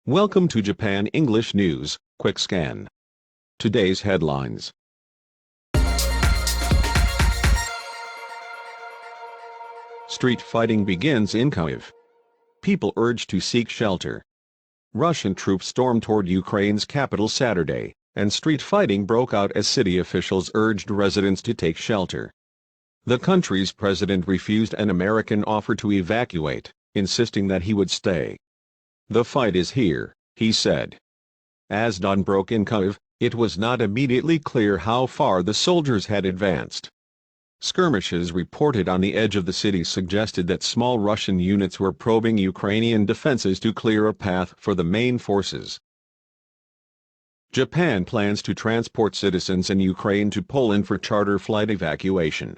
Welcome to Japan English News, Quick Scan. Today's headlines. Street fighting begins in Kyiv. People urged to seek shelter. Russian troops stormed toward Ukraine's capital Saturday, and street fighting broke out as city officials urged residents to take shelter. The country's president refused an American offer to evacuate, insisting that he would stay. "The fight is here," he said. As dawn broke in Kyiv, it was not immediately clear how far the soldiers had advanced. Skirmishes reported on the edge of the city suggested that small Russian units were probing Ukrainian defenses to clear a path for the main forces. Japan plans to transport citizens in Ukraine to Poland for charter flight evacuation.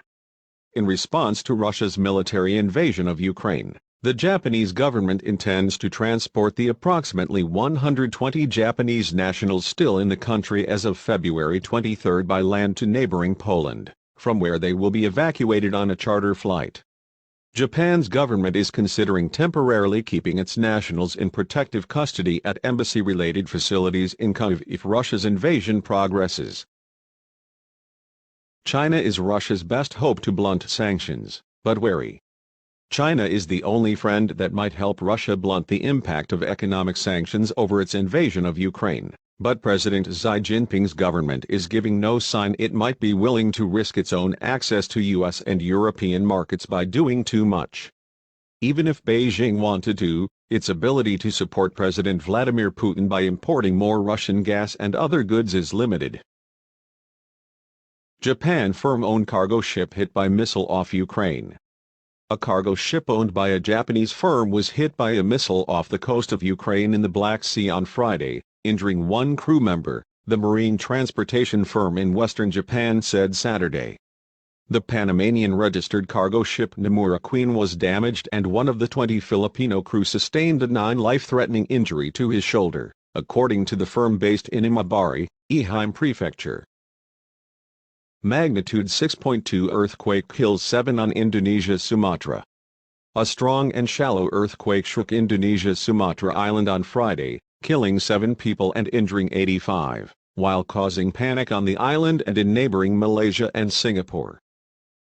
In response to Russia's military invasion of Ukraine, the Japanese government intends to transport the approximately 120 Japanese nationals still in the country as of February 23 by land to neighboring Poland, from where they will be evacuated on a charter flight. Japan's government is considering temporarily keeping its nationals in protective custody at embassy-related facilities in Kyiv if Russia's invasion progresses. China is Russia's best hope to blunt sanctions, but wary. China is the only friend that might help Russia blunt the impact of economic sanctions over its invasion of Ukraine, but President Xi Jinping's government is giving no sign it might be willing to risk its own access to U.S. and European markets by doing too much. Even if Beijing wanted to, its ability to support President Vladimir Putin by importing more Russian gas and other goods is limited. Japan firm-owned cargo ship hit by missile off Ukraine. A cargo ship owned by a Japanese firm was hit by a missile off the coast of Ukraine in the Black Sea on Friday, injuring one crew member, the marine transportation firm in western Japan said Saturday. The Panamanian-registered cargo ship Nomura Queen was damaged and one of the 20 Filipino crew sustained a non-life-threatening injury to his shoulder, according to the firm based in Imabari, Ehime Prefecture. Magnitude 6.2 earthquake kills 7 on Indonesia's Sumatra. A strong and shallow earthquake shook Indonesia's Sumatra island on Friday, killing 7 people and injuring 85, while causing panic on the island and in neighboring Malaysia and Singapore.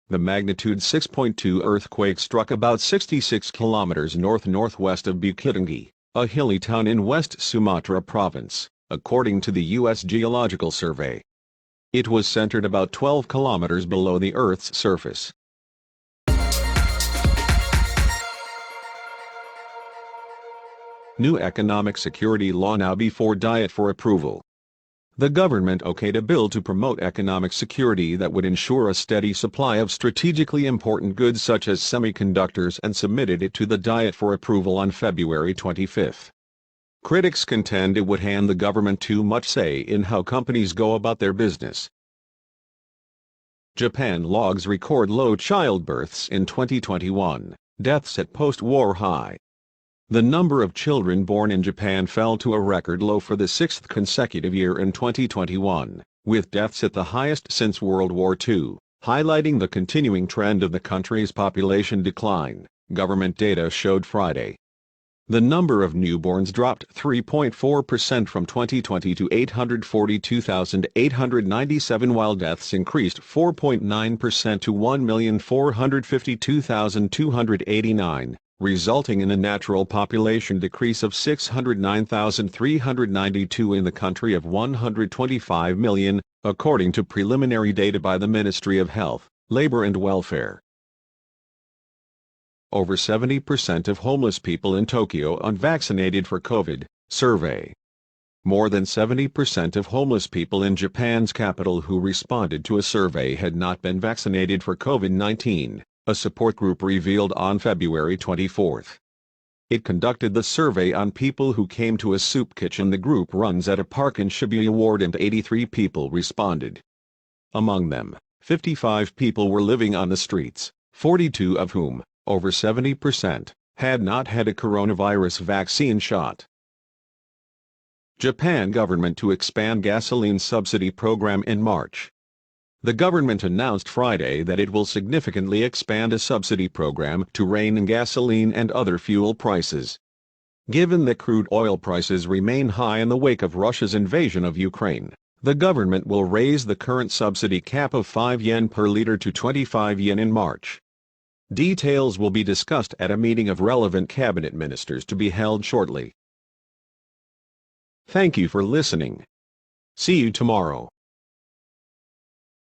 The magnitude 6.2 earthquake struck about 66 kilometers north-northwest of Bukittinggi, a hilly town in West Sumatra province, according to the U.S. Geological Survey. It was centered about 12 kilometers below the Earth's surface. New economic security law now before Diet for approval. The government okayed a bill to promote economic security that would ensure a steady supply of strategically important goods such as semiconductors and submitted it to the Diet for approval on February 25. Critics contend it would hand the government too much say in how companies go about their business. Japan logs record low childbirths in 2021, deaths at post-war high. The number of children born in Japan fell to a record low for the 6th consecutive year in 2021, with deaths at the highest since World War II, highlighting the continuing trend of the country's population decline, government data showed Friday. The number of newborns dropped 3.4% from 2020 to 842,897 while deaths increased 4.9% to 1,452,289, resulting in a natural population decrease of 609,392 in the country of 125 million, according to preliminary data by the Ministry of Health, Labor and Welfare. Over 70% of homeless people in Tokyo unvaccinated for COVID, survey. More than 70% of homeless people in Japan's capital who responded to a survey had not been vaccinated for COVID-19, a support group revealed on February 24. It conducted the survey on people who came to a soup kitchen the group runs at a park in Shibuya Ward and 83 people responded. Among them, 55 people were living on the streets, 42 of whom, over 70%, had not had a coronavirus vaccine shot. Japan government to expand gasoline subsidy program in March. The government announced Friday that it will significantly expand a subsidy program to rein in gasoline and other fuel prices. Given that crude oil prices remain high in the wake of Russia's invasion of Ukraine, the government will raise the current subsidy cap of 5 yen per liter to 25 yen in March. Details will be discussed at a meeting of relevant cabinet ministers to be held shortly. Thank you for listening. See you tomorrow.